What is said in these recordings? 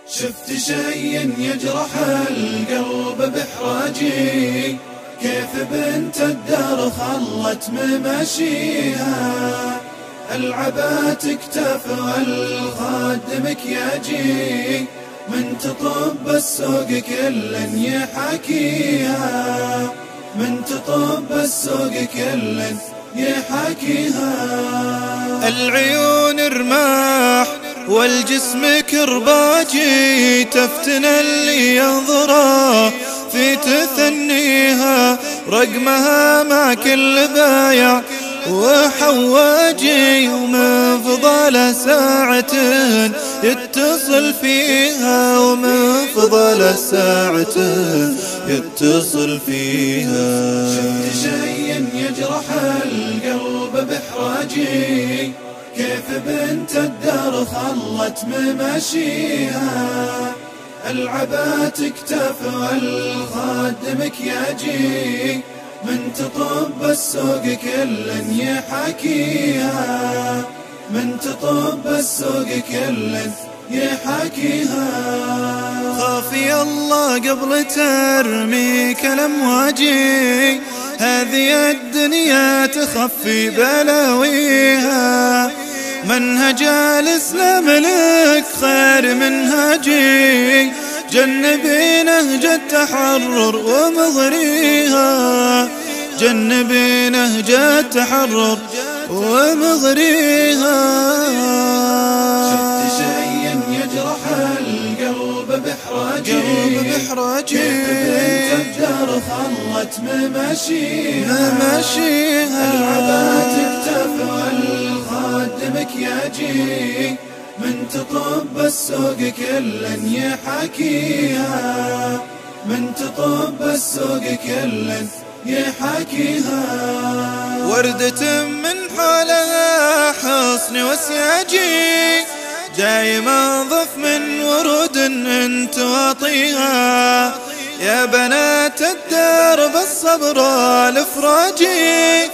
شفت شيء يجرح القلب بإحراجي، كيف بنت الدار خلت مماشيها، العبات كتاف والخاد مكياجي، من تطب السوق كل يحاكيها، من تطب السوق كل يحاكيها. العيون رماح والجسم كرباجي، تفتن اللي ينظره في تثنيها، رقمها مع كل بايع وحواجي، ومن فضل ساعة يتصل فيها، ومن فضل ساعة يتصل فيها. شفت شيء يجرح القلب بإحراجي، كيف بنت الدار خلت مماشيها، العبات كتاف والخاد مكياجي، من تطب السوق كل يحاكيها، من تطب السوق كل يحاكيها. خافي الله قبل ترميك الأمواجي، هذه الدنيا تخفي بلاويها، منهج الإسلام لك خير منهاجي، جنبي نهج التحرر ومغريها، جنبي نهج التحرر ومغريها. شفت شيء يجرح القلب بإحراجي، كيف بنت الدار خلت مماشيها، العبات كتاف والخاد مكياجي، من تطب السوق كل يحاكيها، من تطب السوق كل يحاكيها. وردة من حولها حصن وسياجي، جاي منظف من ورود انت واطيها، يا بنات الدار بالصبر الافراجي،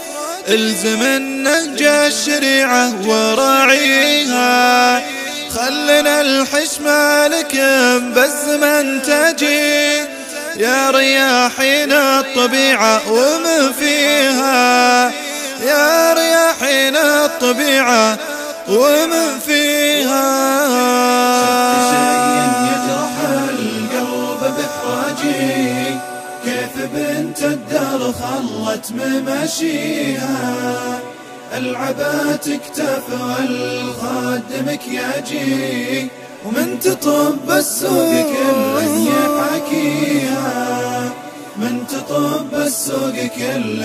الزم النهج الشريعة وراعيها، خلنا الحشمة لك بالزمن تجي، يا رياحين الطبيعة ومن فيها، يا رياحين الطبيعة ومن فيها. شفت شيء يجرح القلب بإحراجي، كيف بنت الدار خلت مماشيها، العبات كتاف والخاد مكياجي، ومن تطب السوق كل يحاكيها، من تطب السوق كل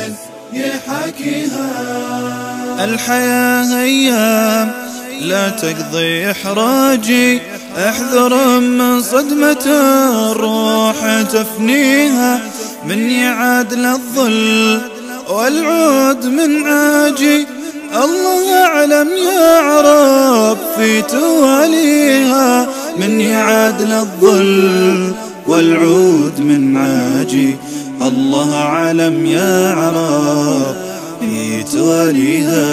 يحاكيها. الحياة أيام لا تقضي إحراجي، احذر من صدمة الروح تفنيها، من يعاد للظل والعود من عاجي، الله أعلم يا عرب في تواليها، من يعاد للظل والعود من عاجي، الله أعلم يا عرب في تواليها.